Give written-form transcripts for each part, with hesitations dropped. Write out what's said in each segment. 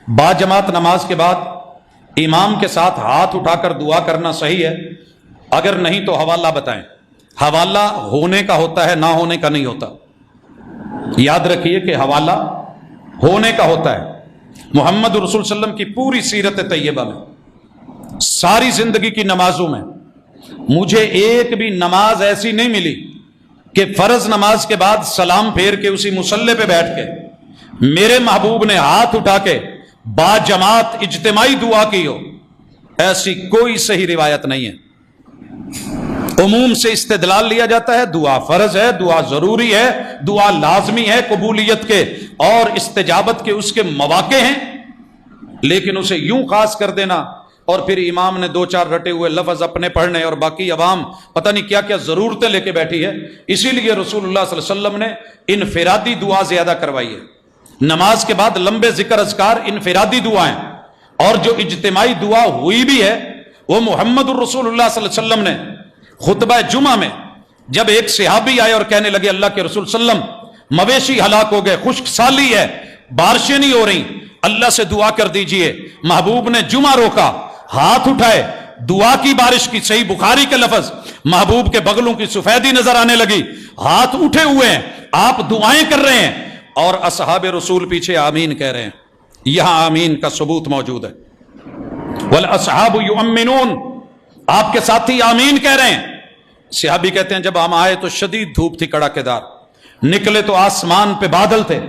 باجماعت نماز کے بعد امام کے ساتھ ہاتھ اٹھا کر دعا کرنا صحیح ہے؟ اگر نہیں تو حوالہ بتائیں۔ حوالہ ہونے کا ہوتا ہے، نہ ہونے کا نہیں ہوتا۔ یاد رکھیے کہ حوالہ ہونے کا ہوتا ہے۔ محمد رسول صلی اللہ علیہ وسلم کی پوری سیرت طیبہ میں، ساری زندگی کی نمازوں میں مجھے ایک بھی نماز ایسی نہیں ملی کہ فرض نماز کے بعد سلام پھیر کے اسی مصلی پہ بیٹھ کے میرے محبوب نے ہاتھ اٹھا کے باجماعت اجتماعی دعا کی ہو۔ ایسی کوئی صحیح روایت نہیں ہے۔ عموم سے استدلال لیا جاتا ہے، دعا فرض ہے، دعا ضروری ہے، دعا لازمی ہے، قبولیت کے اور استجابت کے اس کے مواقع ہیں، لیکن اسے یوں خاص کر دینا اور پھر امام نے دو چار رٹے ہوئے لفظ اپنے پڑھنے اور باقی عوام پتہ نہیں کیا کیا ضرورتیں لے کے بیٹھی ہے۔ اسی لیے رسول اللہ صلی اللہ علیہ وسلم نے انفرادی دعا زیادہ کروائی ہے۔ نماز کے بعد لمبے ذکر اذکار انفرادی دعائیں، اور جو اجتماعی دعا ہوئی بھی ہے وہ محمد الرسول اللہ صلی اللہ علیہ وسلم نے خطبہ جمعہ میں جب ایک صحابی آئے اور کہنے لگے اللہ کے رسول صلی اللہ علیہ وسلم مویشی ہلاک ہو گئے، خشک سالی ہے، بارشیں نہیں ہو رہی، اللہ سے دعا کر دیجئے۔ محبوب نے جمعہ روکا، ہاتھ اٹھائے، دعا کی بارش کی، صحیح بخاری کے لفظ، محبوب کے بغلوں کی سفیدی نظر آنے لگی، ہاتھ اٹھے ہوئے ہیں، آپ دعائیں کر رہے ہیں اور اصحاب رسول پیچھے آمین کہہ رہے ہیں۔ یہاں آمین کا ثبوت موجود ہے۔ والاصحاب یؤمنون، آپ کے ساتھی آمین کہہ رہے ہیں۔ صحابی کہتے ہیں جب ہم آئے تو شدید دھوپ تھی، کڑاکے دار، نکلے تو آسمان پہ بادل تھے،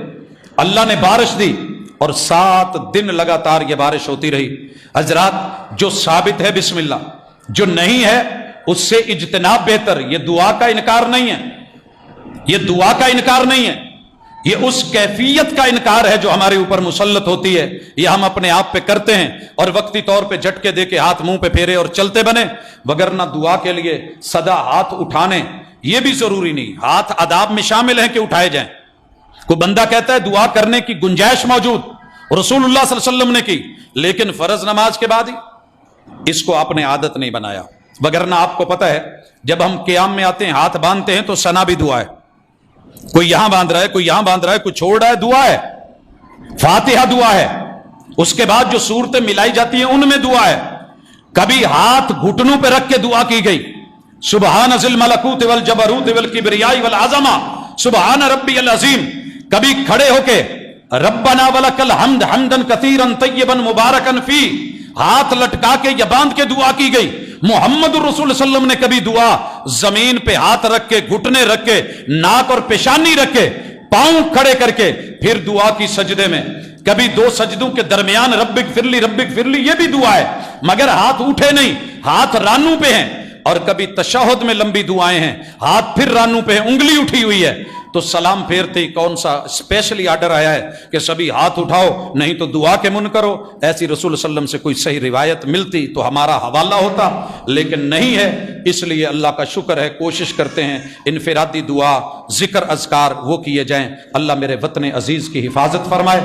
اللہ نے بارش دی اور 7 دن لگاتار یہ بارش ہوتی رہی۔ حضرات، جو ثابت ہے بسم اللہ، جو نہیں ہے اس سے اجتناب بہتر۔ یہ دعا کا انکار نہیں ہے، یہ دعا کا انکار نہیں ہے، یہ اس کیفیت کا انکار ہے جو ہمارے اوپر مسلط ہوتی ہے، یہ ہم اپنے آپ پہ کرتے ہیں اور وقتی طور پہ جھٹکے دے کے ہاتھ منہ پہ پھیرے اور چلتے بنے، وگرنہ دعا کے لیے سدا ہاتھ اٹھانے یہ بھی ضروری نہیں۔ ہاتھ آداب میں شامل ہیں کہ اٹھائے جائیں۔ کوئی بندہ کہتا ہے دعا کرنے کی گنجائش موجود، رسول اللہ صلی اللہ علیہ وسلم نے کی، لیکن فرض نماز کے بعد ہی، اس کو آپ نے عادت نہیں بنایا۔ وگرنہ آپ کو پتہ ہے جب ہم قیام میں آتے ہیں ہاتھ باندھتے ہیں تو ثنا بھی دعا ہے، کوئی یہاں باندھ رہا ہے، کوئی یہاں باندھ رہا ہے، کوئی چھوڑ رہا ہے، دعا ہے، فاتحہ دعا ہے، اس کے بعد جو صورتیں ملائی جاتی ہیں ان میں دعا ہے۔ کبھی ہاتھ گھٹنوں پہ رکھ کے دعا کی گئی، سبحان ذی الملکوت والجبروت والکبریاء والعظمہ سبحان ربی العظیم۔ کبھی کھڑے ہو کے ربنا ولک الحمد حمدا کثیرا طیبا مبارکا فی، ہاتھ لٹکا کے یا باندھ کے دعا کی گئی۔ محمد الرسول صلی اللہ علیہ وسلم نے کبھی دعا زمین پہ ہاتھ رکھ کے، گھٹنے رکھ کے، ناک اور پیشانی رکھ کے، پاؤں کھڑے کر کے پھر دعا کی سجدے میں، کبھی 2 سجدوں کے درمیان رب اغفر لی یہ بھی دعا ہے، مگر ہاتھ اٹھے نہیں، ہاتھ رانوں پہ ہیں۔ اور کبھی تشہد میں لمبی دعائیں ہیں، ہاتھ پھر رانوں پہ ہیں، انگلی اٹھی ہوئی ہے، تو سلام پھیرتے ہی کون سا اسپیشلی آرڈر آیا ہے کہ سبھی ہاتھ اٹھاؤ نہیں تو دعا کے من کرو؟ ایسی رسول صلی اللہ علیہ وسلم سے کوئی صحیح روایت ملتی تو ہمارا حوالہ ہوتا، لیکن نہیں ہے۔ اس لیے اللہ کا شکر ہے، کوشش کرتے ہیں انفرادی دعا، ذکر اذکار وہ کیے جائیں۔ اللہ میرے وطن عزیز کی حفاظت فرمائے۔